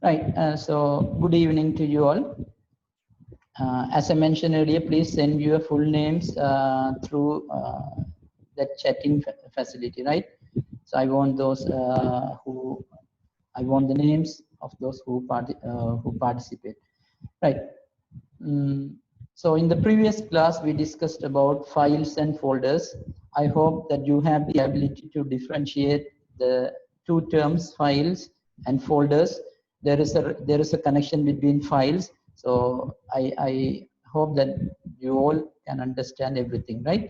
Right. So good evening to you all. As I mentioned earlier, please send your full names through that chatting facility, right? So I want those I want the names of those who participate, right? So in the previous class, we discussed about files and folders. I hope that you have the ability to differentiate the two terms, files and folders. There is a connection between files. So I hope that you all can understand everything, right?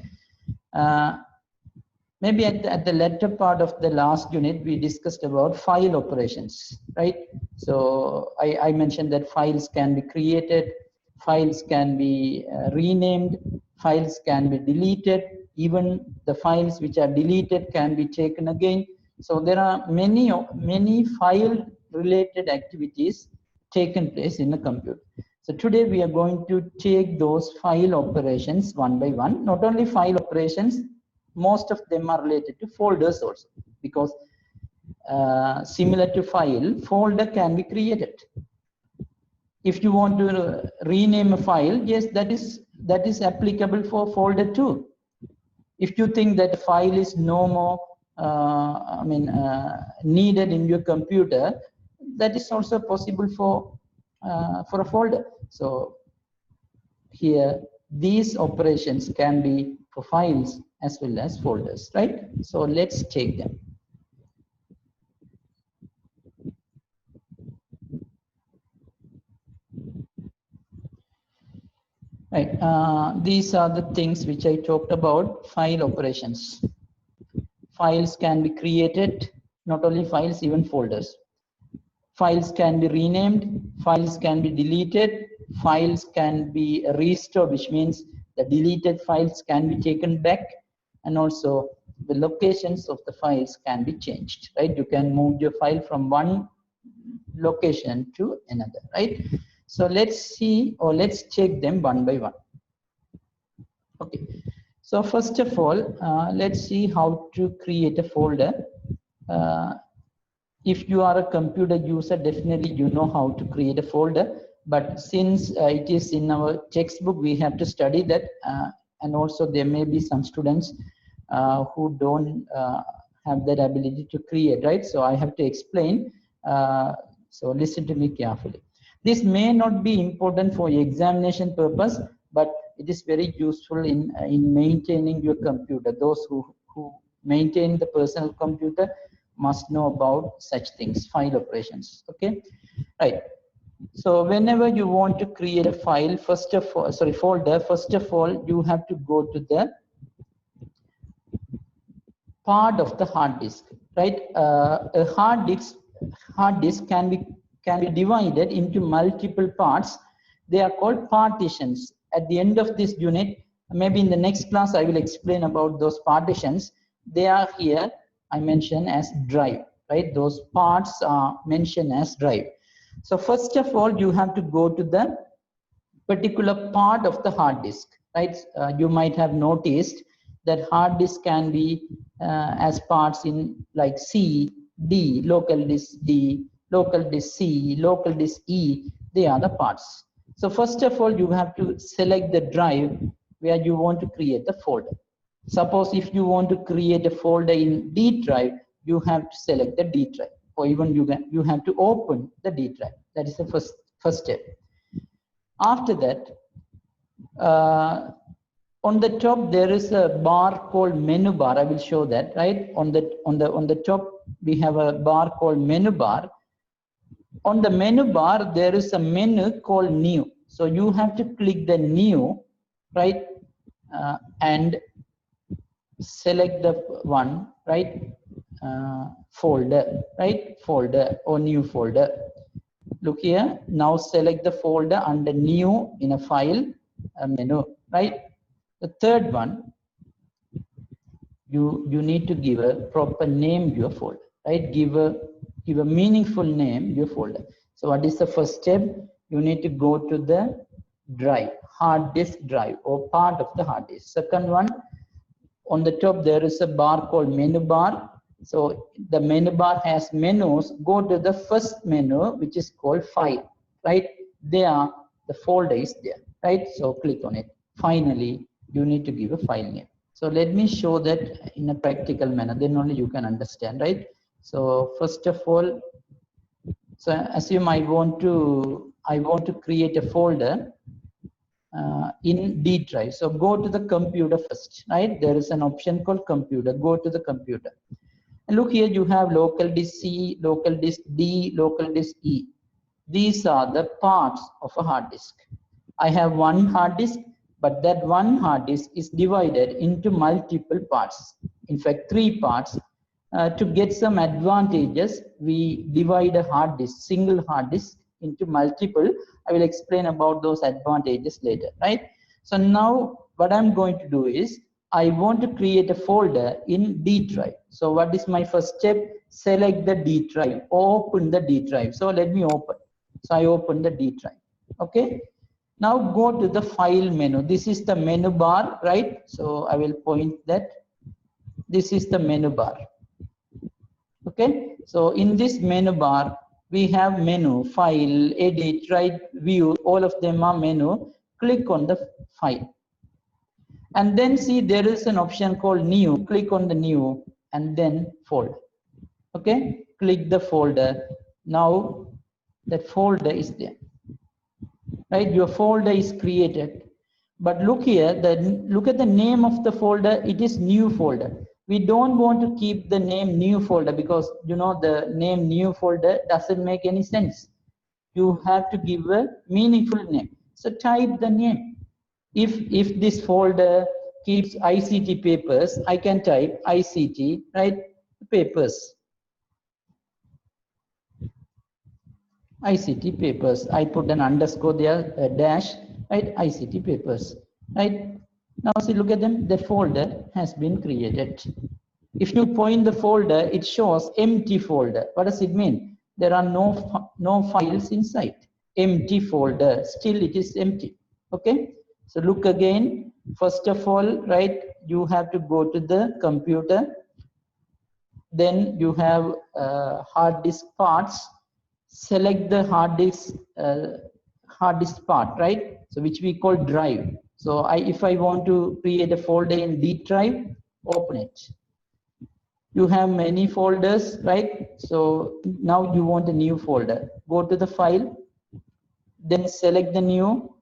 Maybe at the latter part of the last unit, we discussed about file operations, right? So I mentioned that files can be created, files can be renamed, files can be deleted, even the files which are deleted can be taken again. So there are many file related activities taken place in a computer. So today we are going to take those file operations one by one, not only file operations, most of them are related to folders also, because similar to file, folder can be created. If you want to rename a file, yes, that is applicable for folder too. If you think that file is no more needed in your computer, that is also possible for a folder. So here these operations can be for files as well as folders, right? So let's take them. Right, these are the things which I talked about, file operations. Files can be created, not only files, even folders. Files can be renamed, files can be deleted, files can be restored, which means the deleted files can be taken back, and also the locations of the files can be changed, right? You can move your file from one location to another, right? So let's see, or let's check them one by one. Okay, so first of all, let's see how to create a folder. If you are a computer user, definitely you know how to create a folder, but since it is in our textbook, we have to study that, and also there may be some students who don't have that ability to create, right? So I have to explain, so listen to me carefully. This may not be important for examination purpose, but it is very useful in maintaining your computer. Those who maintain the personal computer must know about such things, file operations. Okay, right. So whenever you want to create a file, folder, first of all, you have to go to the part of the hard disk, right? A hard disk can be divided into multiple parts. They are called partitions. At the end of this unit, maybe in the next class, I will explain about those partitions. They are here, I mentioned as drive, right? Those parts are mentioned as drive. So first of all, you have to go to the particular part of the hard disk, right? You might have noticed that hard disk can be as parts in like C, D, local disk D, local disk C, local disk E. They are the parts. So first of all, you have to select the drive where you want to create the folder. Suppose if you want to create a folder in D drive, you have to select the D drive, or even you have to open the D drive. That is the first step. After that, on the top there is a bar called menu bar. I will show that, right? On the top we have a bar called menu bar. On the menu bar there is a menu called new. So you have to click the new, right? And select the one, right? Folder, right? Folder or new folder. Look here, now select the folder under new in a file menu, right? The third one, you need to give a proper name to your folder, right? Give a meaningful name to your folder. So what is the first step? You need to go to the drive, hard disk drive, or part of the hard disk. Second one, on the top there is a bar called menu bar. So the menu bar has menus. Go to the first menu, which is called file, right? There, the folder is there, right? So click on it. Finally, you need to give a file name. So let me show that in a practical manner, then only you can understand, right? So first of all, so assume I want to create a folder in D drive. So go to the computer first, right? There is an option called computer. Go to the computer. And look here, you have local disk C, local disk D, local disk E. These are the parts of a hard disk. I have one hard disk, but that one hard disk is divided into multiple parts. In fact, 3 parts. To get some advantages, we divide a hard disk, single hard disk, into multiple. I will explain about those advantages later, right? So now what I'm going to do is, I want to create a folder in D drive. So what is my first step? Select the D drive, open the D drive. So let me open. So I open the D drive, okay? Now go to the file menu. This is the menu bar, right? So I will point that. This is the menu bar. Okay, so in this menu bar, we have menu, file, edit, write, view, all of them are menu. Click on the file. And then see there is an option called new. Click on the new and then folder. Okay, click the folder. Now that folder is there. Right, your folder is created. But look here, look at the name of the folder, it is new folder. We don't want to keep the name new folder because you know the name new folder doesn't make any sense. You have to give a meaningful name. So type the name. If this folder keeps ICT papers, I can type ICT, right? Papers. ICT papers. I put an underscore there, a dash, right? ICT papers, right? Now see, look at them. The folder has been created. If you point the folder, it shows empty folder. What does it mean? There are no files inside. Empty folder. Still, it is empty. Okay. So look again. First of all, right? You have to go to the computer. Then you have hard disk parts. Select the hard disk part, right? So which we call drive. So if I want to create a folder in D drive, open it. You have many folders, right? So now you want a new folder. Go to the file, then select the new,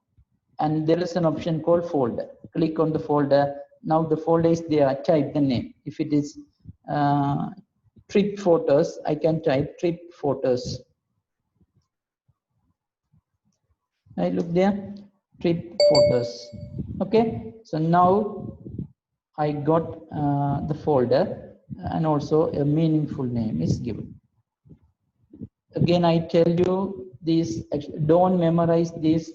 and there is an option called folder. Click on the folder. Now the folder is there. Type the name. If it is trip photos, I can type trip photos. Right, look there, trip photos. Okay, so now I got the folder and also a meaningful name is given. Again, I tell you this, don't memorize these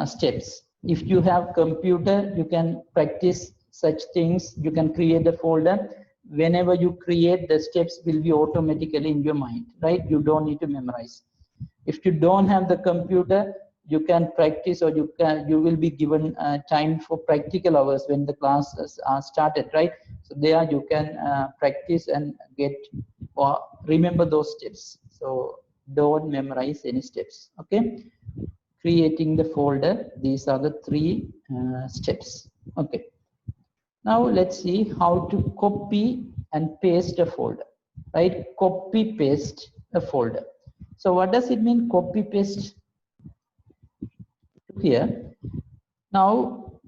steps. If you have computer, you can practice such things. You can create a folder. Whenever you create, the steps will be automatically in your mind, right? You don't need to memorize. If you don't have the computer, you can practice, or you will be given time for practical hours when the classes are started, right? So there you can practice and get or remember those steps. So don't memorize any steps. Okay, creating the folder, these are the 3 steps. Okay, now let's see how to copy and paste a folder, right? Copy paste a folder. So what does it mean, copy paste? Here now,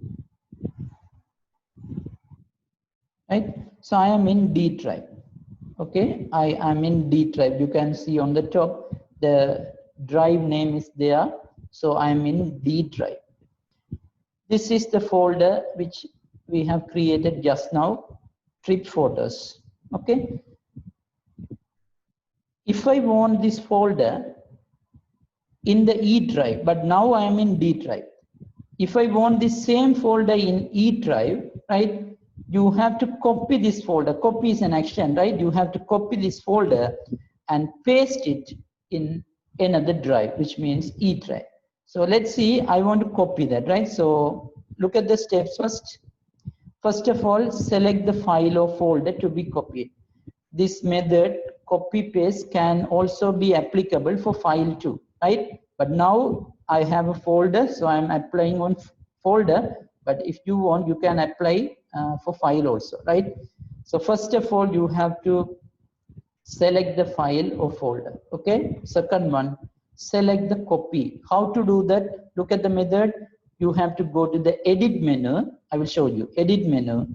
right? So I am in D drive. Okay, I am in D drive. You can see on the top the drive name is there. So I am in D drive. This is the folder which we have created just now, trip photos. Okay, if I want this folder in the E drive, but now I am in D drive. If I want the same folder in E drive, right, you have to copy this folder. Copy is an action, right? You have to copy this folder and paste it in another drive, which means E drive. So let's see, I want to copy that, right? So look at the steps first. First of all, select the file or folder to be copied. this method copy paste can also be applicable for file too, right? But now I have a folder, so I'm applying on folder, but if you want, you can apply for file also, right? So first of all, you have to select the file or folder. Okay. Second one, select the copy. How to do that? Look at the method. You have to go to the edit menu. I will show you edit menu.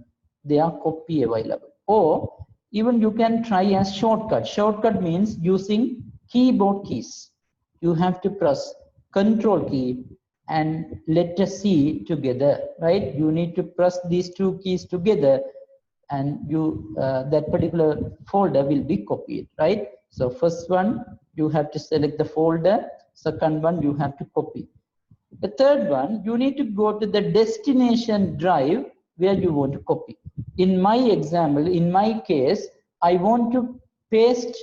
There are copy available. Or even you can try as shortcut. Shortcut means using keyboard keys. You have to press control key and letter C together, right? You need to press these two keys together, and you that particular folder will be copied, right? So first one, you have to select the folder. Second one, you have to copy. The third one, you need to go to the destination drive where you want to copy. In my example, in my case, I want to paste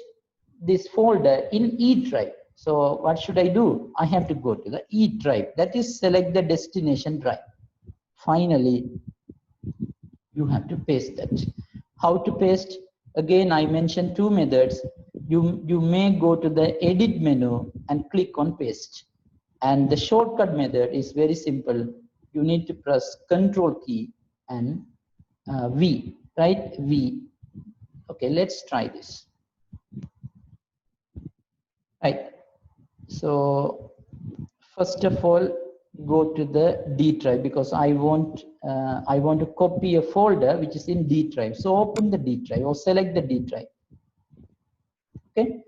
this folder in E drive. So what should I do? I have to go to the E drive. That is, select the destination drive. Finally, you have to paste that. How to paste? Again, I mentioned two methods. You may go to the edit menu and click on paste. And the shortcut method is very simple. You need to press control key and V, right? V. Okay, let's try this. Right. So first of all, go to the D drive, because I want to copy a folder which is in D drive. So open the D drive or select the D drive. Okay.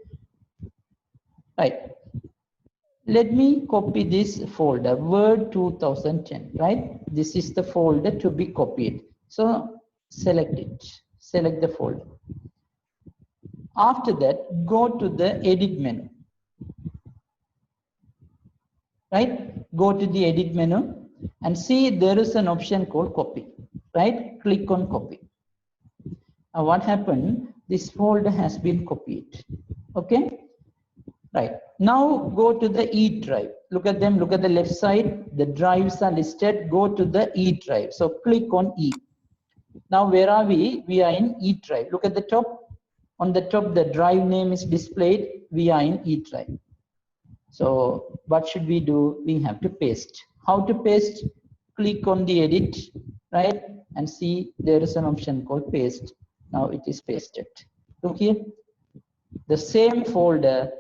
Right. Let me copy this folder, Word 2010, right? This is the folder to be copied. So select it, select the folder. After that, go to the edit menu, right? Go to the edit menu and see there is an option called copy, right? Click on copy. Now what happened? This folder has been copied, okay? Right. Now go to the E drive. Look at them. Look at the left side. The drives are listed. Go to the E drive. So click on E. Now where are we? We are in E drive. Look at the top. On the top, the drive name is displayed. We are in E drive. So what should we do? We have to paste. How to paste? Click on the edit, right? And see there is an option called paste. Now it is pasted. Look here. The same folder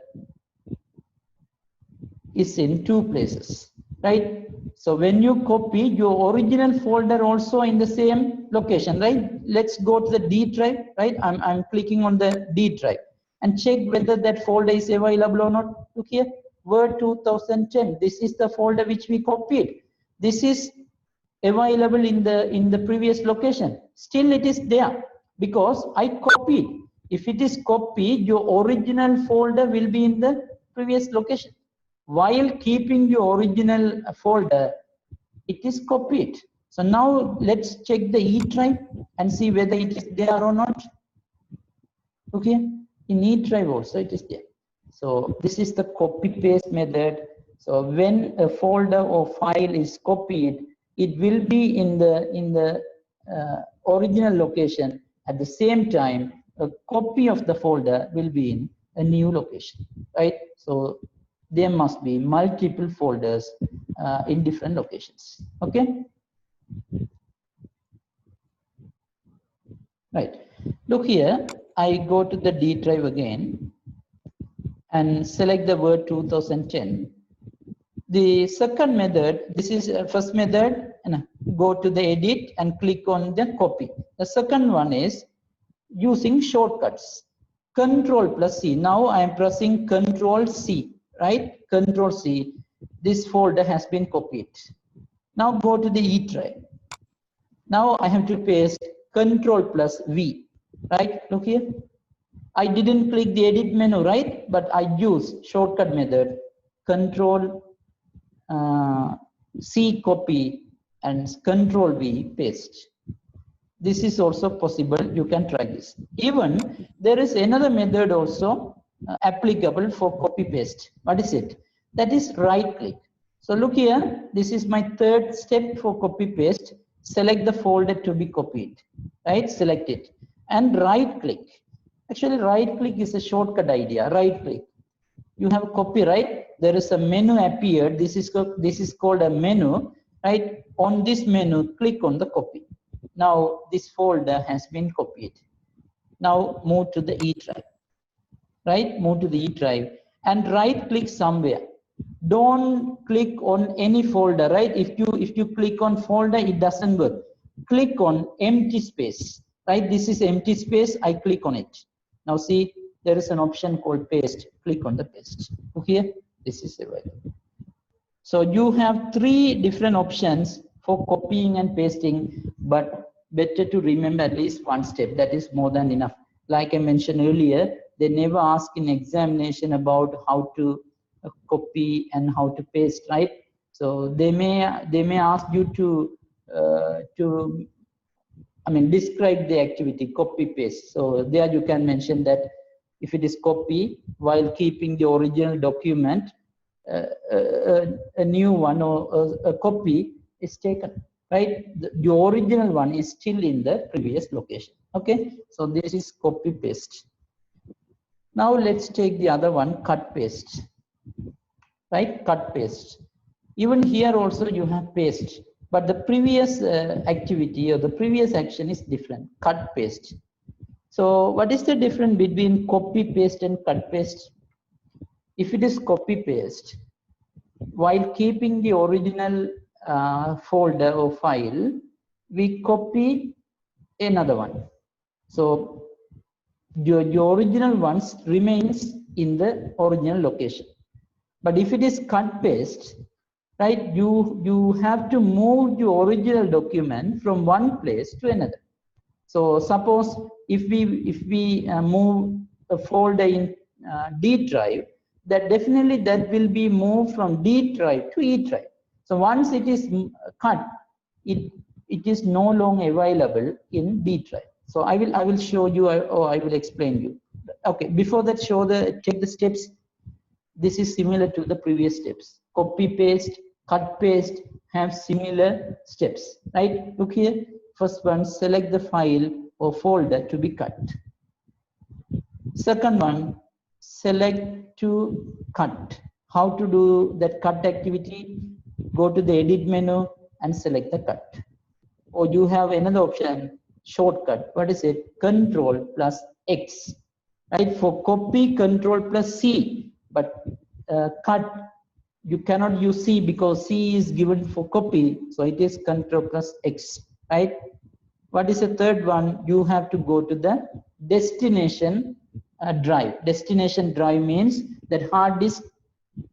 is in two places, right? So when you copy, your original folder also in the same location, right? Let's go to the D drive, right? I'm clicking on the D drive and check whether that folder is available or not. Look here, Word 2010. This is the folder which we copied. This is available in the previous location. Still it is there because I copied. If it is copied, your original folder will be in the previous location. While keeping your original folder, it is copied. So now let's check the E drive and see whether it is there or not. Okay, in E drive also it is there. So this is the copy paste method. So when a folder or file is copied, it will be in the original location. At the same time, a copy of the folder will be in a new location, right? So there must be multiple folders in different locations. Okay. Right. Look here. I go to the D drive again and select the Word 2010. The second method, this is first method, and go to the edit and click on the copy. The second one is using shortcuts. Control plus C. Now I am pressing Control C, right? Control C. This folder has been copied. Now go to the E drive. Now I have to paste Control plus V, right? Look here. I didn't click the edit menu, right? But I use shortcut method, Control C copy and Control V paste. This is also possible. You can try this. Even there is another method also applicable for copy paste. What is it? That is right click. So look here. This is my third step for copy paste. Select the folder to be copied, right? Select it and right click. Actually, right click is a shortcut idea. Right click. You have copy, right? There is a menu appeared. This is called a menu, right? On this menu, click on the copy. Now this folder has been copied. Now move to the E drive, right? Move to the E drive and right click somewhere. Don't click on any folder, right? If you click on folder, it doesn't work. Click on empty space, right? This is empty space. I click on it. Now see, there is an option called paste. Click on the paste. Okay, this is available. So you have three different options for copying and pasting, but better to remember at least one step. That is more than enough. Like I mentioned earlier, they never ask in examination about how to copy and how to paste, right? So they may ask you to I mean, describe the activity, copy paste. So there you can mention that if it is copy while keeping the original document, a new one or a copy is taken, right? The original one is still in the previous location. Okay, so this is copy paste. Now let's take the other one, cut paste, right? Cut paste. Even here also you have paste, but the previous activity or the previous action is different, cut paste. So what is the difference between copy paste and cut paste? If it is copy paste, while keeping the original folder or file, we copy another one. So your original ones remains in the original location. But if it is cut paste, right, you have to move the original document from one place to another. So suppose if we move a folder in D drive, that definitely that will be moved from D drive to E drive. So once it is cut, it is no longer available in D drive. So I will show you or I will explain you. Okay, before that, check the steps. This is similar to the previous steps. Copy paste, cut paste have similar steps, right? Look here. First one, select the file or folder to be cut. Second one, select to cut. How to do that cut activity? Go to the edit menu and select the cut. Or you have another option, shortcut. What is it? Control plus X. Right? For copy, control plus C. But cut, you cannot use C because C is given for copy. So it is control plus X. Right? What is the third one? You have to go to the destination drive. Destination drive means that hard disk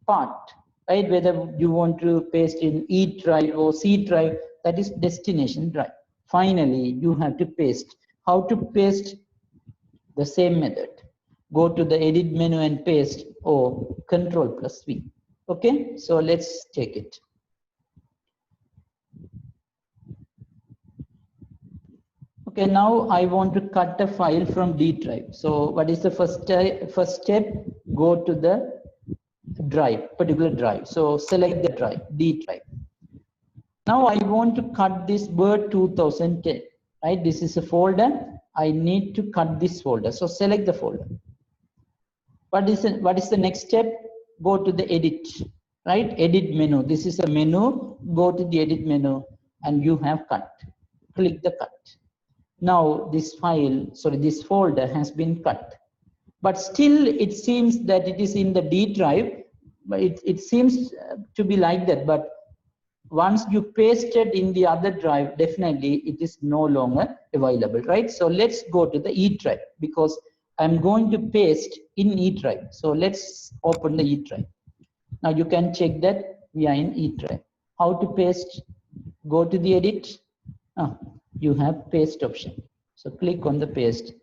part, right? Whether you want to paste in E drive or C drive, that is destination drive. Finally, you have to paste. How to paste? The same method. Go to the edit menu and paste or control plus V. Okay, so let's take it. Okay, now I want to cut a file from D drive. So what is the first step? Go to the drive, particular drive. So select the drive, D drive. Now I want to cut this Word 2010, right? This is a folder. I need to cut this folder. So select the folder. What is the next step? Go to the edit, right? Edit menu. This is a menu. Go to the edit menu and you have cut. Click the cut. Now this folder has been cut. But still it seems that it is in the D drive. But it seems to be like that. But once you paste it in the other drive, definitely it is no longer available, right? So let's go to the E drive because I'm going to paste in E drive. So let's open the E drive. Now you can check that we are in E drive. How to paste? Go to the edit. You have paste option. So click on the paste.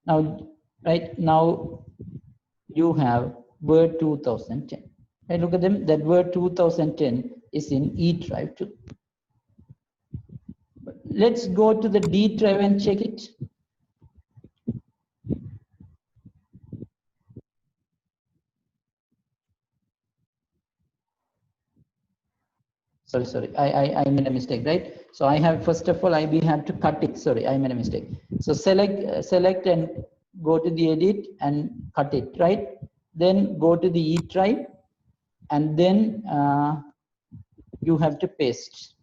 Now, right now you have Word 2010. Right, look at them. That Word 2010 is in E drive too. But let's go to the D drive and check it. Sorry, I made a mistake, right? So I have, first of all, we have to cut it. Sorry, I made a mistake. So select and go to the edit and cut it, right? Then go to the E drive, and then you have to paste.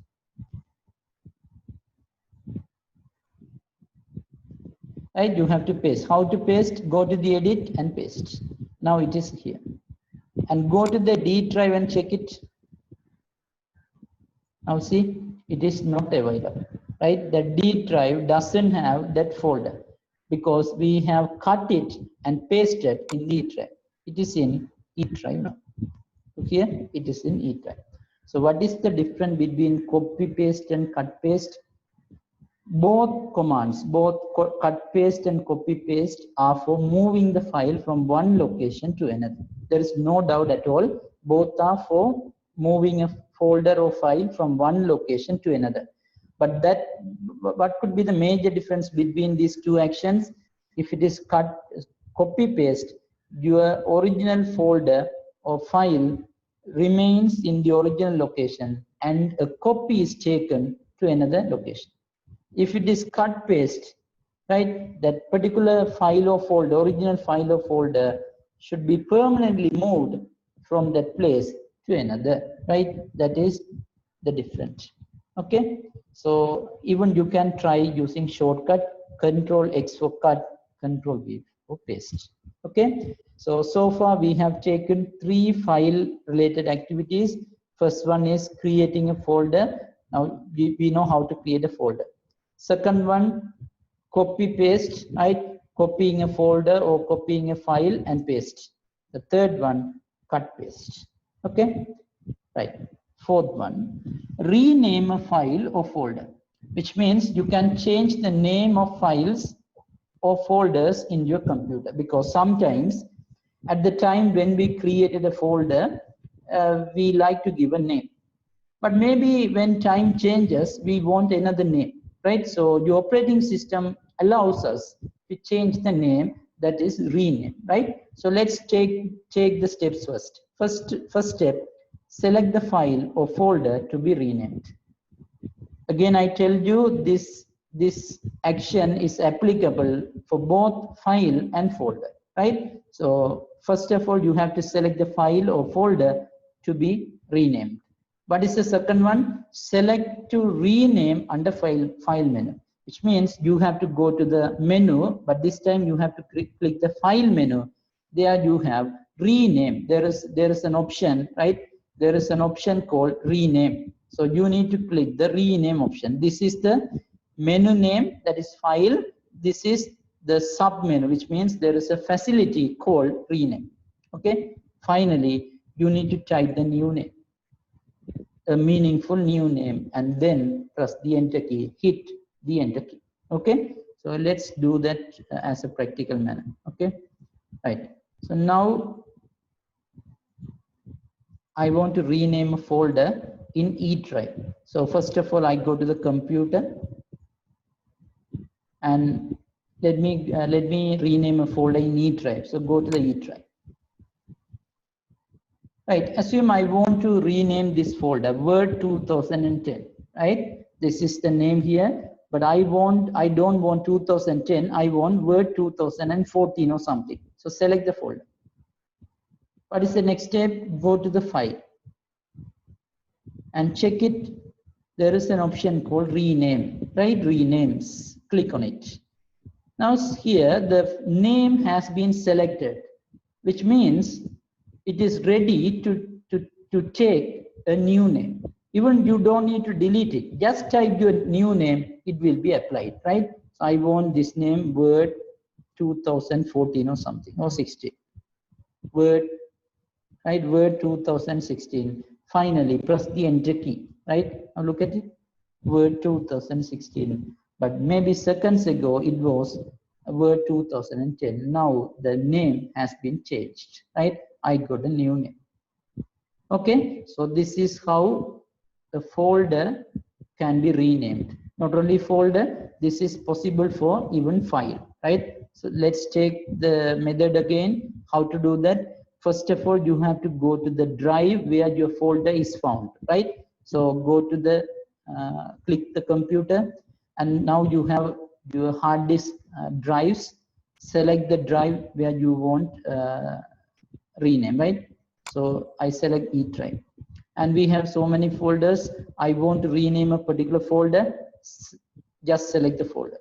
Right, you have to paste. How to paste? Go to the edit and paste. Now it is here. And go to the D drive and check it. Now see, it is not available, right? The D drive doesn't have that folder because we have cut it and pasted in the E drive. It is in E drive now. So here it is in E drive. So what is the difference between copy paste and cut paste? Both commands, both cut paste and copy paste, are for moving the file from one location to another. There is no doubt at all. Both are for moving a folder or file from one location to another. But that, what could be the major difference between these two actions? If it is copy paste, your original folder or file remains in the original location and a copy is taken to another location. If it is cut paste, right, that particular file or folder, original file or folder, should be permanently moved from that place to another, right? That is the difference. Okay, so even you can try using shortcut Control X for cut, Control V for paste. Okay, so far we have taken 3 file related activities. First one is creating a folder. Now we know how to create a folder. Second one, copy paste, right? Copying a folder or copying a file and paste. The third one, cut paste. Okay, right. Fourth one, rename a file or folder, which means you can change the name of files or folders in your computer, because sometimes at the time when we created a folder, we like to give a name. But maybe when time changes, we want another name. Right, so the operating system allows us to change the name, that is rename. Right, so let's take the steps first. First step, select the file or folder to be renamed. Again, I tell you this action is applicable for both file and folder. Right, so first of all, you have to select the file or folder to be renamed. What is the second one? Select to rename under file menu, which means you have to go to the menu, but this time you have to click the file menu. There you have rename. There is an option, right? There is an option called rename. So you need to click the rename option. This is the menu name, that is file. This is the sub menu, which means there is a facility called rename. Okay. Finally, you need to type the new name, a meaningful new name, and then press the enter key, hit the enter key. Okay, so let's do that as a practical manner. Okay, right. So now I want to rename a folder in E drive. So first of all, I go to the computer and let me rename a folder in E drive. So go to the E drive. Right, assume I want to rename this folder Word 2010, right? This is the name here, but I don't want 2010, I want Word 2014 or something. So select the folder. What is the next step? Go to the file and check it. There is an option called rename, right? Renames, click on it. Now here the name has been selected, which means it is ready to take a new name. Even you don't need to delete it. Just type your new name, it will be applied, right? So I want this name Word 2014 or something, or 16. Word, right? Word 2016. Finally, press the enter key, right? Now look at it, Word 2016. But maybe seconds ago it was Word 2010. Now the name has been changed, right? I got a new name. Okay, so this is how the folder can be renamed. Not only folder, this is possible for even file, right? So let's take the method again. How to do that? First of all, you have to go to the drive where your folder is found, right? So go to the click the computer, and now you have your hard disk drives. Select the drive where you want rename, right? So I select E drive, and we have so many folders. I want to rename a particular folder. Just select the folder.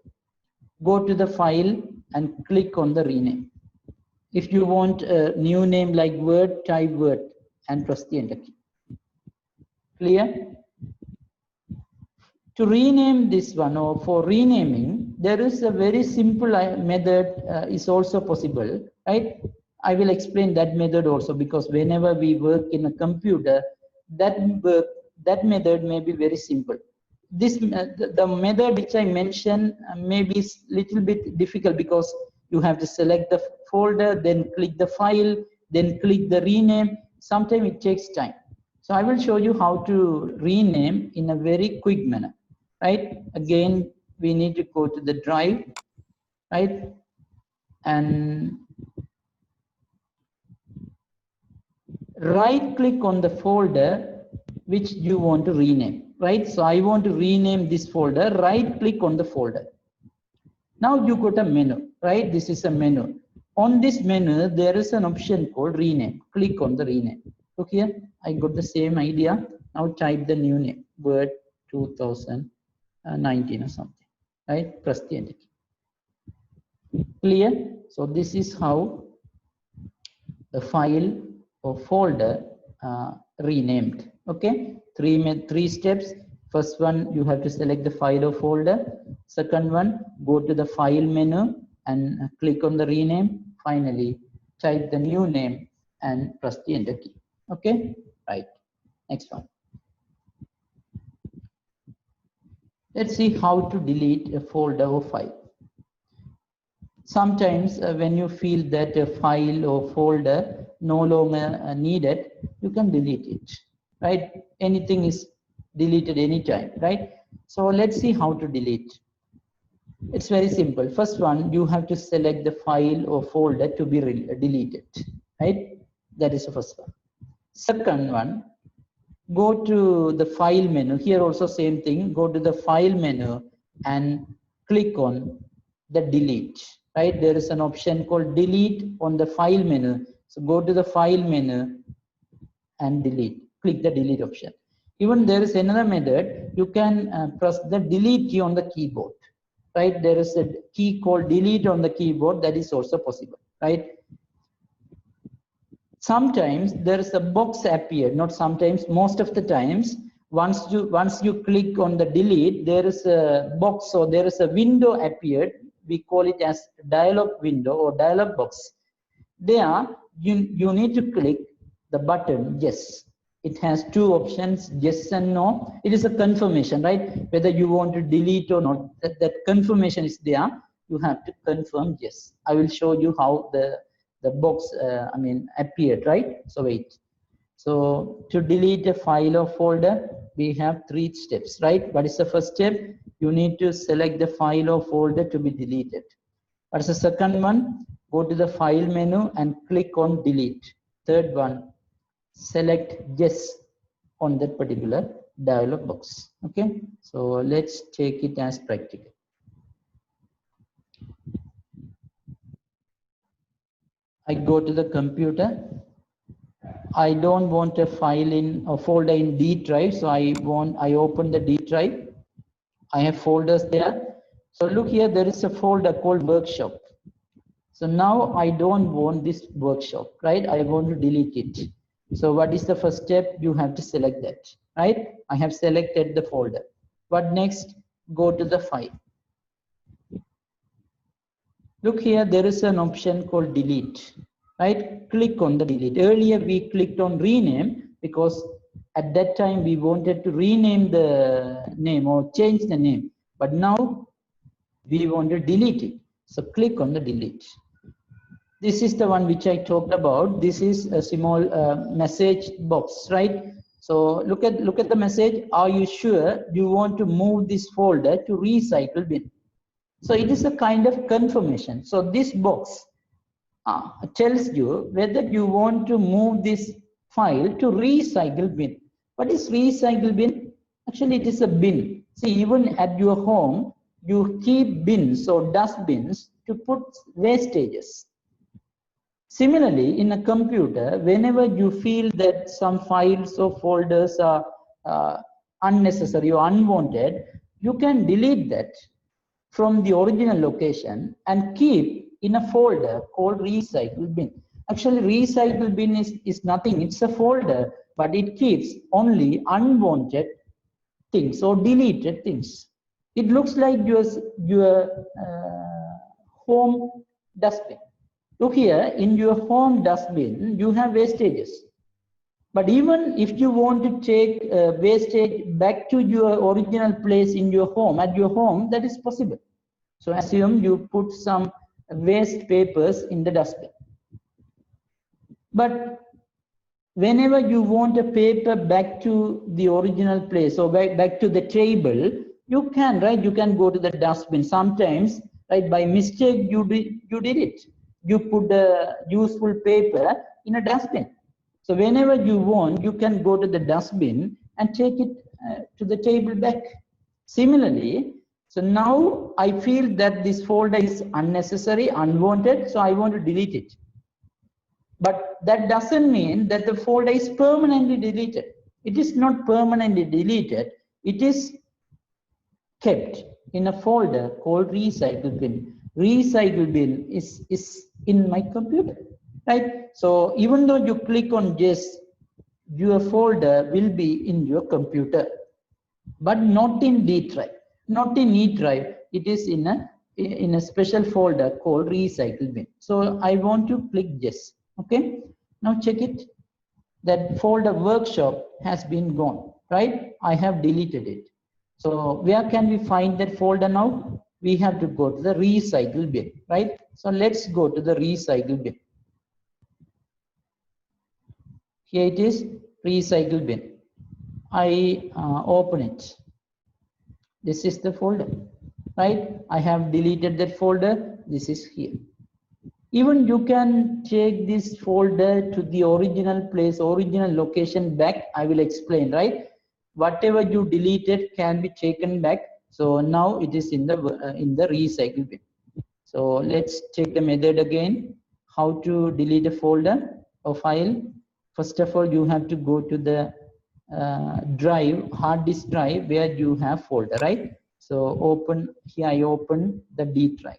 Go to the file and click on the rename. If you want a new name like Word, type Word and press the enter key. Clear? To rename this one, or for renaming, there is a very simple method is also possible, right? I will explain that method also, because whenever we work in a computer, that method may be very simple. This the method which I mentioned may be little bit difficult, because you have to select the folder, then click the file, then click the rename. Sometimes it takes time. So I will show you how to rename in a very quick manner, right? Again, we need to go to the drive, right? And right click on the folder which you want to rename, right? So I want to rename this folder. Right click on the folder. Now you got a menu, right? This is a menu. On this menu, there is an option called rename. Click on the rename. Look here, I got the same idea. Now type the new name, Word 2019 or something, right? Press the enter key. Clear? So this is how the file or folder renamed. Okay, three steps. First one, you have to select the file or folder. Second one, go to the file menu and click on the rename. Finally, type the new name and press the enter key. Okay, right. Next one. Let's see how to delete a folder or file. Sometimes when you feel that a file or folder no longer needed, you can delete it, right? Anything is deleted anytime, right? So let's see how to delete. It's very simple. First one, you have to select the file or folder to be deleted, right? That is the first one. Second one, go to the file menu. Here also same thing. Go to the file menu and click on the delete, right? There is an option called delete on the file menu. So go to the file menu and delete. Click the delete option. Even there is another method. You can press the delete key on the keyboard, right? There is a key called delete on the keyboard. That is also possible, right? Sometimes there is a box appear, not sometimes, most of the times. Once you click on the delete, there is a box, or there is a window appeared. We call it as dialog window or dialog box. There you need to click the button yes. It has two options, yes and no. It is a confirmation, right? Whether you want to delete or not, that confirmation is there. You have to confirm yes. I will show you how the box appeared, right? So wait. So to delete a file or folder, we have 3 steps, right? What is the first step? You need to select the file or folder to be deleted. What is the second one? Go to the file menu and click on delete. Third one, select yes on that particular dialog box. Okay, so let's take it as practical. I go to the computer. I don't want a file in a folder in D drive, so I open the D drive. I have folders there. So look here, there is a folder called workshop. So now I don't want this workshop, right? I want to delete it. So what is the first step? You have to select that, right? I have selected the folder. What next? Go to the file. Look here, there is an option called delete, right? Click on the delete. Earlier we clicked on rename because at that time we wanted to rename the name or change the name, but now we want to delete it. So click on the delete. This is the one which I talked about. This is a small message box, right? So look at the message. Are you sure you want to move this folder to recycle bin? So it is a kind of confirmation. So this box tells you whether you want to move this file to recycle bin. What is recycle bin? Actually, it is a bin. See, even at your home, you keep bins or dustbins to put wastages. Similarly, in a computer, whenever you feel that some files or folders are unnecessary or unwanted, you can delete that from the original location and keep in a folder called recycle bin. Actually, recycle bin is nothing, it's a folder, but it keeps only unwanted things or deleted things. It looks like your home dustbin. Look here, in your home dustbin, you have wastages. But even if you want to take wastage back to your original place in your home, at your home, that is possible. So assume you put some waste papers in the dustbin. But whenever you want a paper back to the original place or back to the table, you can, right? You can go to the dustbin. Sometimes, right, by mistake, you did it. You put a useful paper in a dustbin. So whenever you want, you can go to the dustbin and take it to the table back. Similarly, so now I feel that this folder is unnecessary, unwanted, so I want to delete it. But that doesn't mean that the folder is permanently deleted. It is not permanently deleted. It is kept in a folder called recycle bin. Recycle bin is in my computer, right? So even though you click on this, your folder will be in your computer, but not in D drive, not in E drive. It is in a special folder called recycle bin. So I want to click yes. Okay, now check it. That folder workshop has been gone, right? I have deleted it. So where can we find that folder now? We have to go to the recycle bin, right? So let's go to the recycle bin. Here it is, recycle bin. I open it. This is the folder, right? I have deleted that folder. This is here. Even you can take this folder to the original place, original location back. I will explain, right? Whatever you deleted can be taken back. So now it is in the recycle bin. So let's check the method again. How to delete a folder or file? First of all, you have to go to the drive, hard disk drive, where you have folder, right? So open here. I open the D drive.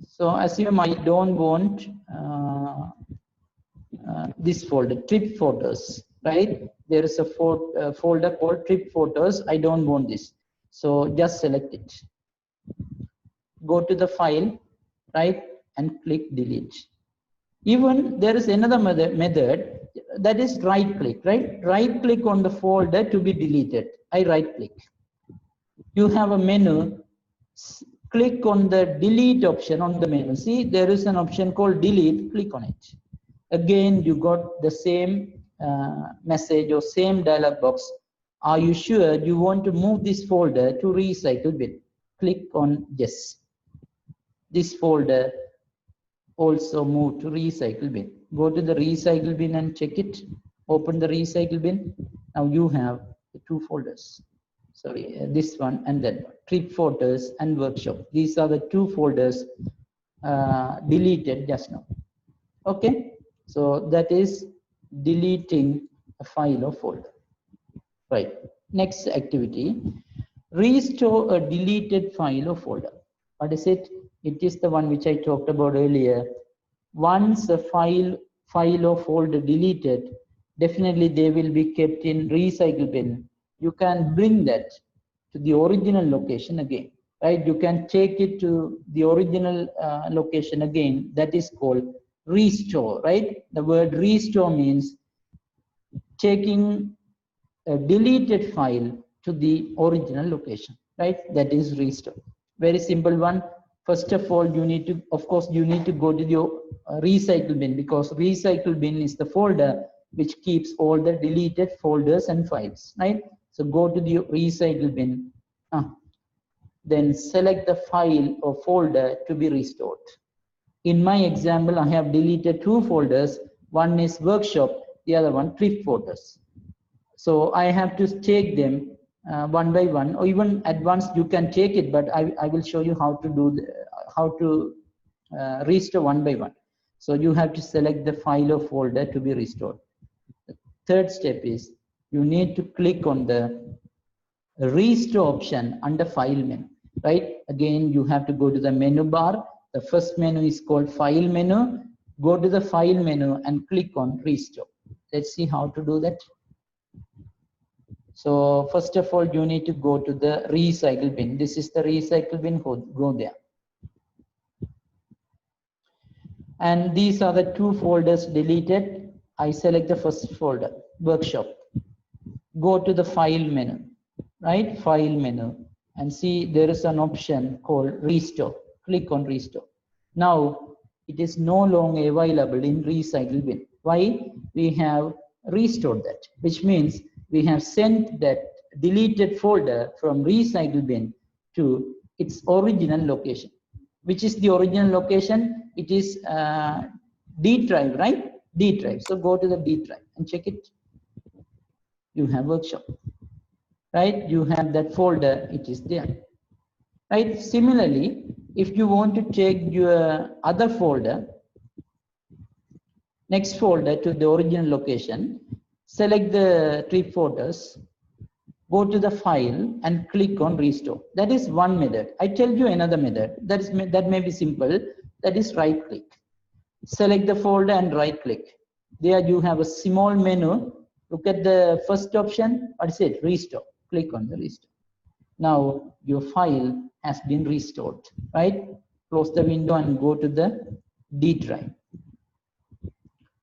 So assume I don't want this folder, trip photos, right? There is a folder called trip photos. I don't want this. So just select it. Go to the file, right? And click delete. Even there is another method that is right click, right? Right click on the folder to be deleted. I right click. You have a menu. Click on the delete option on the menu. See, there is an option called delete. Click on it. Again, you got the same message or same dialog box. Are you sure you want to move this folder to recycle bin? Click on yes. This folder also move to recycle bin. Go to the recycle bin and check it. Open the recycle bin. Now you have the two folders. Sorry, this one and that one. Trip photos and workshop. These are the two folders deleted just now. Okay, so that is deleting a file or folder. Right. Next activity: restore a deleted file or folder. What is it? It is the one which I talked about earlier. Once a file or folder deleted, definitely they will be kept in recycle bin. You can bring that to the original location again, right? You can take it to the original location again. That is called restore, right? The word restore means taking a deleted file to the original location, right? That is restore. Very simple one. First of all, you need to, of course, you need to go to your recycle bin, because recycle bin is the folder which keeps all the deleted folders and files, right? So go to the recycle bin, then select the file or folder to be restored. In my example, I have deleted two folders. One is workshop, the other one trip folders. So I have to take them one by one, or even advanced you can take it, but I will show you how to do how to restore one by one. So you have to select the file or folder to be restored. The third step is you need to click on the restore option under file menu, right? Again, you have to go to the menu bar. The first menu is called file menu. Go to the file menu and click on restore. Let's see how to do that. So first of all, you need to go to the recycle bin. This is the recycle bin, go there. And these are the two folders deleted. I select the first folder, workshop. Go to the file menu, right? File menu, and see there is an option called restore. Click on restore. Now it is no longer available in recycle bin. Why? We have restored that, which means we have sent that deleted folder from recycle bin to its original location. Which is the original location? It is D drive, right? D drive. So go to the D drive and check it. You have workshop, right? You have that folder, it is there, right? Similarly, if you want to take your other folder, next folder to the original location, select the trip photos, go to the file and click on restore. That is one method. I tell you another method. That may be simple. That is right click. Select the folder and right click. There you have a small menu. Look at the first option. What is it? Restore. Click on the restore. Now your file has been restored, right? Close the window and go to the D drive.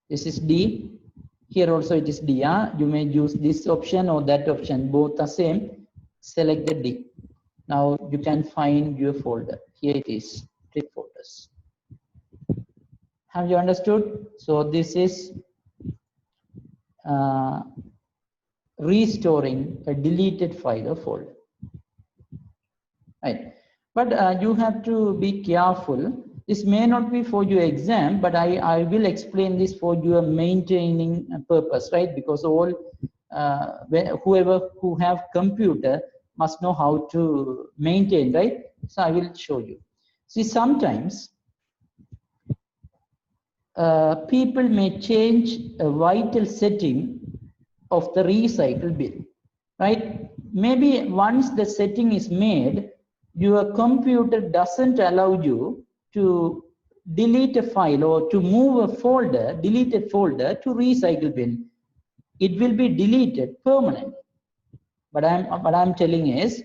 This is D. Here also it is D. You may use this option or that option. Both are same. Select the D. Now you can find your folder. Here it is. Trip photos. Have you understood? So this is restoring a deleted file or folder. Right. But you have to be careful. This may not be for your exam, but I will explain this for your maintaining purpose, right? Because all whoever who have computer must know how to maintain, right? So I will show you. See, sometimes people may change a vital setting of the recycle bin, right? Maybe once the setting is made, your computer doesn't allow you to delete a file or to move a folder, deleted folder to recycle bin. It will be deleted permanently. But I'm telling is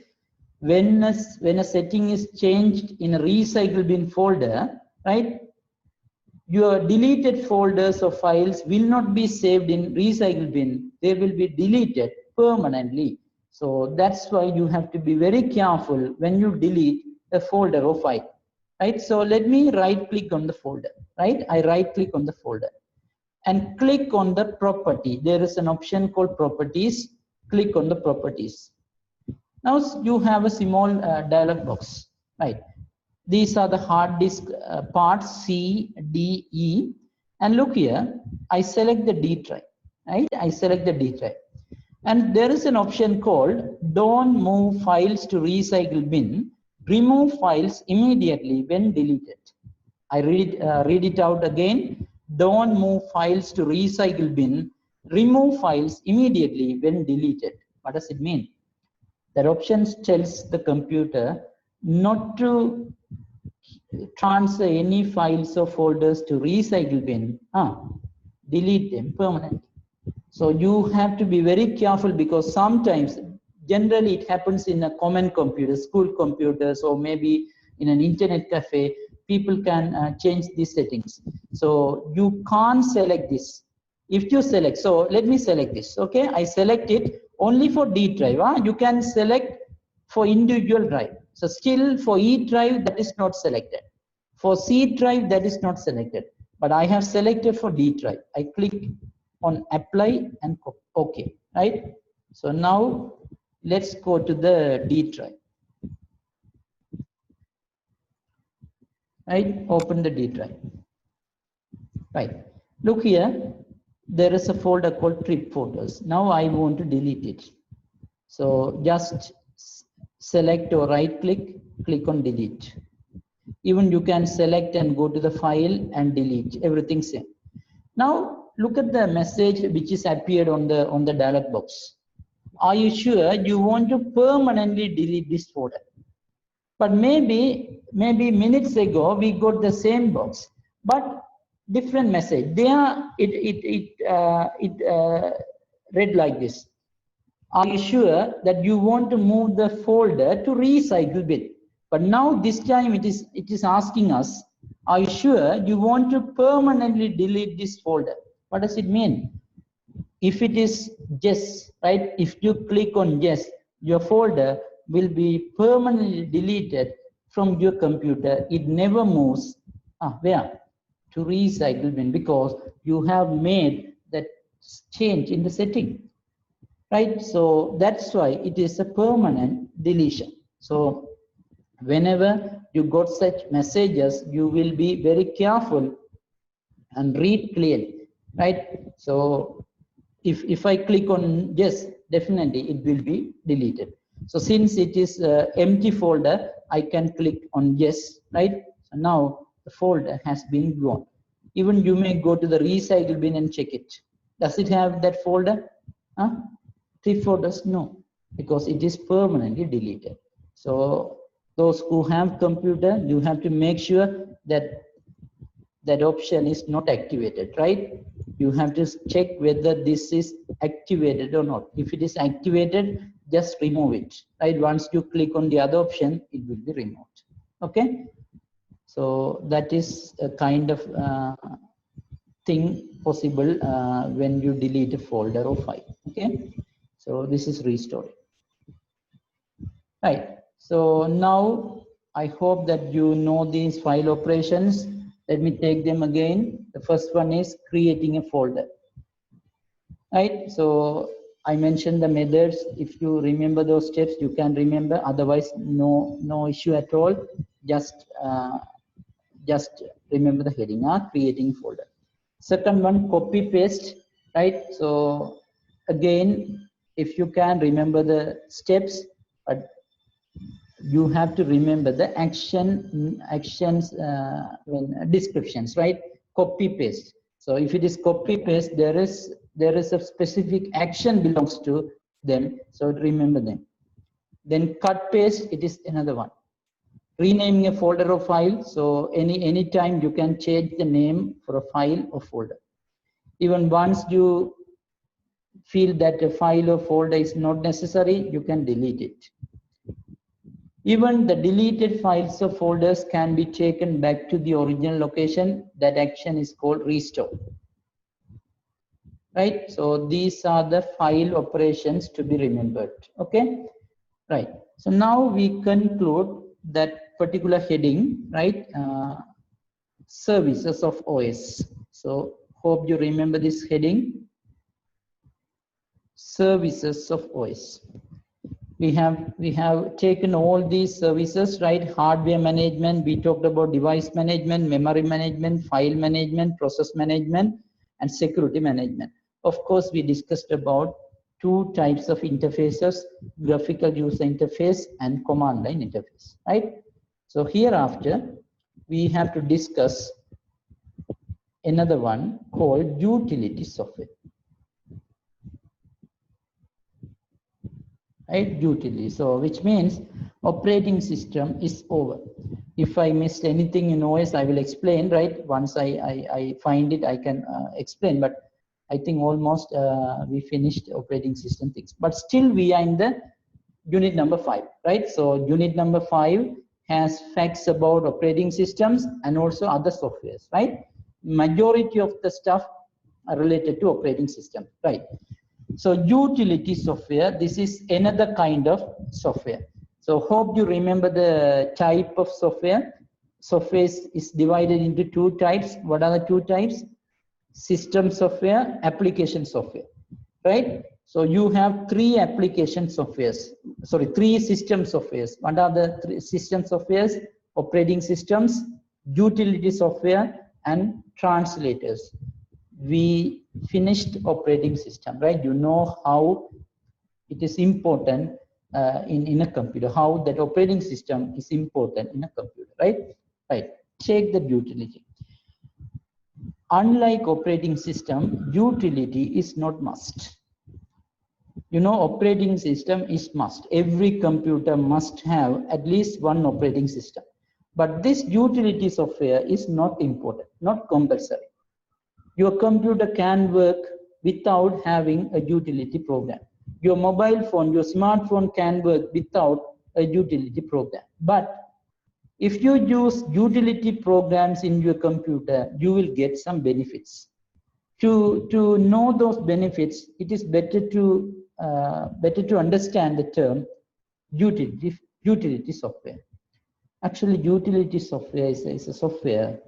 when a setting is changed in a recycle bin folder, right? Your deleted folders or files will not be saved in recycle bin. They will be deleted permanently. So that's why you have to be very careful when you delete a folder or file, right? So let me right click on the folder, right? I right click on the folder and click on the property. There is an option called properties. Click on the properties. Now you have a small dialog box, right? These are the hard disk parts C, D, E. And look here, I select the D drive, right? I select the D drive. And there is an option called don't move files to recycle bin. Remove files immediately when deleted. I read it out again. Don't move files to recycle bin. Remove files immediately when deleted. What does it mean? That option tells the computer not to transfer any files or folders to recycle bin. Delete them permanently. So you have to be very careful because sometimes, generally it happens in a common computer, school computers, or maybe in an internet cafe, people can change these settings. So you can't select this. If you select, so let me select this, okay? I select it only for D drive. You can select for individual drive. So still for E drive, that is not selected. For C drive, that is not selected. But I have selected for D drive. I click on apply and OK, right? So now let's go to the D drive. Right, open the D drive. Right, look here, there is a folder called trip photos. Now I want to delete it. So just select or right click, click on delete. Even you can select and go to the file and delete, everything same. Now look at the message which is appeared on the dialog box. Are you sure you want to permanently delete this folder? But maybe minutes ago we got the same box, but different message. There it read like this: are you sure that you want to move the folder to recycle bin? But now this time it is asking us, are you sure you want to permanently delete this folder? What does it mean? If it is yes, right? If you click on yes, your folder will be permanently deleted from your computer. It never moves where? To recycle bin, because you have made that change in the setting. Right, so that's why it is a permanent deletion. So whenever you got such messages, you will be very careful and read clearly, right? So if I click on yes, definitely it will be deleted. So since it is empty folder, I can click on yes, right? So now the folder has been gone. Even you may go to the recycle bin and check it. Does it have that folder? Three folders? No, because it is permanently deleted. So those who have computer, you have to make sure that that option is not activated, right? You have to check whether this is activated or not. If it is activated, just remove it, right? Once you click on the other option, it will be removed. Okay, so that is a kind of thing possible when you delete a folder or file. Okay, so this is restored. Right, so now I hope that you know these file operations. Let me take them again. The first one is creating a folder. Right, so I mentioned the methods. If you remember those steps, you can remember. Otherwise, no issue at all. Just remember the heading, creating folder. Second one, copy paste. Right, so again, if you can remember the steps, but you have to remember the actions descriptions, right? Copy paste. So if it is copy paste, there is a specific action belongs to them, so remember them. Then cut paste, it is another one. Renaming a folder or file, so any time you can change the name for a file or folder. Even once you feel that a file or folder is not necessary, you can delete it. Even the deleted files or folders can be taken back to the original location. That action is called restore. Right, so these are the file operations to be remembered. Okay, right, so now we conclude that particular heading, right? Services of OS. So hope you remember this heading, services of OS. We have taken all these services, right? Hardware management, we talked about device management, memory management, file management, process management, and security management. Of course, we discussed about two types of interfaces, graphical user interface and command line interface, right? So hereafter, we have to discuss another one called utility software. Right, utility. So which means operating system is over. If I missed anything in OS, I will explain, right? Once I find it, I can explain, but I think almost we finished operating system things, but still we are in the unit number 5, right? So unit number 5 has facts about operating systems and also other softwares, right? Majority of the stuff are related to operating system, right? So utility software, this is another kind of software. So hope you remember the type of software. Software is divided into two types. What are the two types? System software, application software, right? So you have three application softwares, sorry, three system softwares. What are the three system softwares? Operating systems, utility software, and translators. We finished operating system, right? You know how It is important in a computer, how that operating system is important in a computer, right? Right. Check the utility. Unlike operating system, utility is not must. You know, operating system is must. Every computer must have at least one operating system. But this utility software is not important, not compulsory. Your computer can work without having a utility program. Your mobile phone, your smartphone can work without a utility program. But if you use utility programs in your computer, you will get some benefits. To know those benefits, it is better to understand the term utility software. Actually, utility software is a software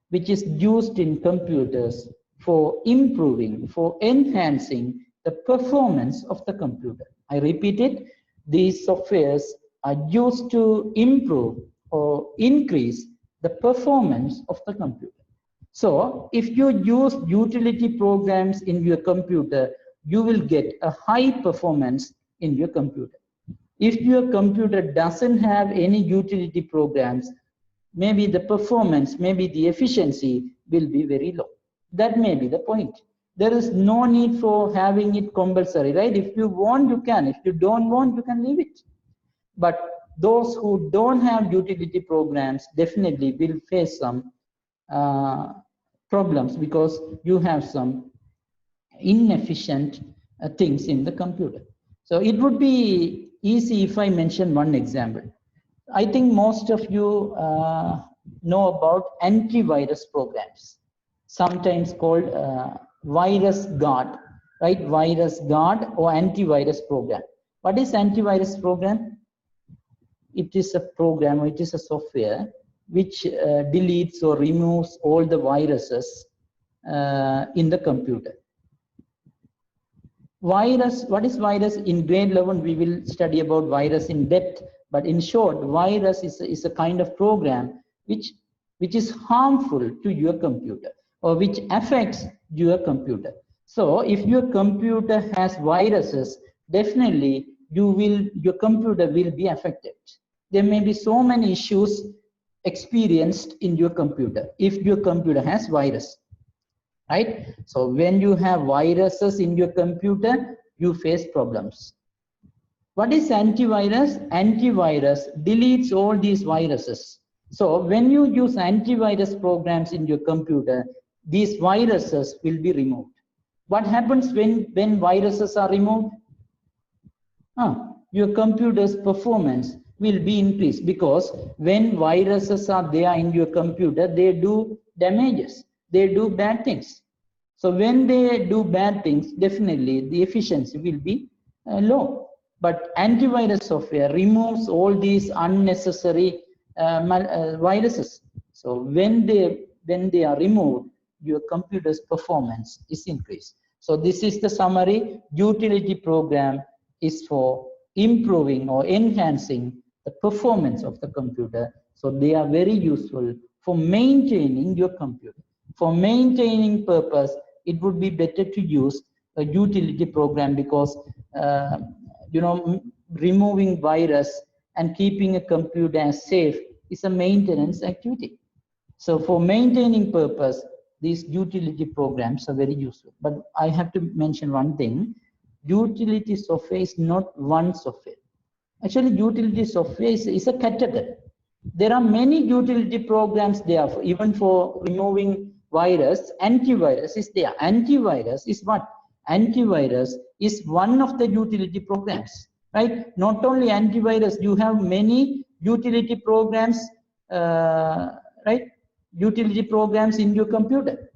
which is used in computers for improving, for enhancing the performance of the computer. I repeat it, these softwares are used to improve or increase the performance of the computer. So if you use utility programs in your computer, you will get a high performance in your computer. If your computer doesn't have any utility programs, maybe the performance, maybe the efficiency will be very low. That may be the point. There is no need for having it compulsory, right? If you want, you can. If you don't want, you can leave it. But those who don't have utility programs definitely will face some problems because you have some inefficient things in the computer. So it would be easy if I mention one example. I think most of you know about antivirus programs, sometimes called virus guard, right? Virus guard or antivirus program. What is antivirus program? It is a program, it is a software which deletes or removes all the viruses in the computer. Virus, what is virus? In grade 11, we will study about virus in depth, but in short, virus is a kind of program which is harmful to your computer or which affects your computer. So if your computer has viruses, definitely your computer will be affected. There may be so many issues experienced in your computer if your computer has virus. Right? So when you have viruses in your computer, you face problems. What is antivirus? Antivirus deletes all these viruses. So when you use antivirus programs in your computer, these viruses will be removed. What happens when viruses are removed? Your computer's performance will be increased because when viruses are there in your computer, they do damages. They do bad things. So when they do bad things, definitely the efficiency will be low. But antivirus software removes all these unnecessary viruses. So when they are removed, your computer's performance is increased. So this is the summary. Utility program is for improving or enhancing the performance of the computer. So they are very useful for maintaining your computer. For maintaining purpose, it would be better to use a utility program because removing virus and keeping a computer as safe is a maintenance activity. So for maintaining purpose, these utility programs are very useful. But I have to mention one thing. Utility software is not one software. Actually, utility software is a category. There are many utility programs there, even for removing virus. Antivirus is there. Antivirus is what? Antivirus is one of the utility programs, right? Not only antivirus, you have many utility programs, right? Utility programs in your computer.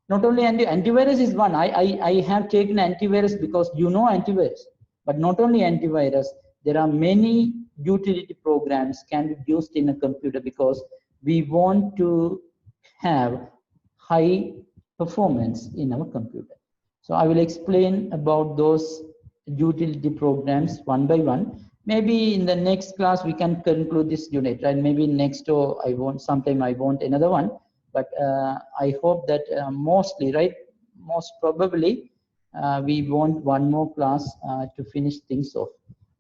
Not only antivirus is one. I have taken antivirus because you know antivirus, but not only antivirus, there are many utility programs can be used in a computer because we want to have high performance in our computer. So I will explain about those utility programs one by one. Maybe in the next class we can conclude this unit, right? Maybe next or sometime I want another one. But I hope that mostly, right, most probably we want one more class to finish things off,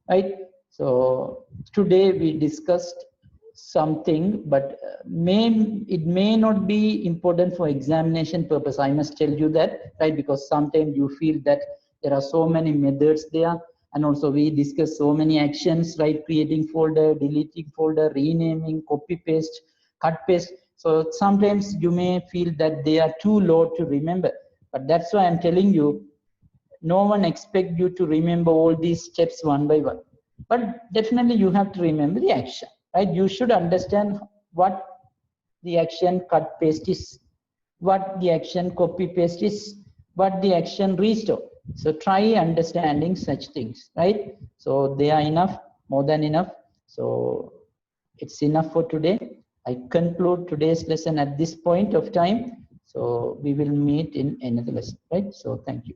right? So today we discussed something, but it may not be important for examination purpose. I must tell you that, right? Because sometimes you feel that there are so many methods there, and also we discuss so many actions, right? Creating folder, deleting folder, renaming, copy paste, cut paste. So sometimes you may feel that they are too low to remember, but that's why I'm telling you, no one expect you to remember all these steps one by one, but definitely you have to remember the action, right? You should understand what the action cut paste is, what the action copy paste is, what the action restore. So try understanding such things, right? So they are enough, more than enough. So it's enough for today. I conclude today's lesson at this point of time. So we will meet in another lesson, right? So thank you.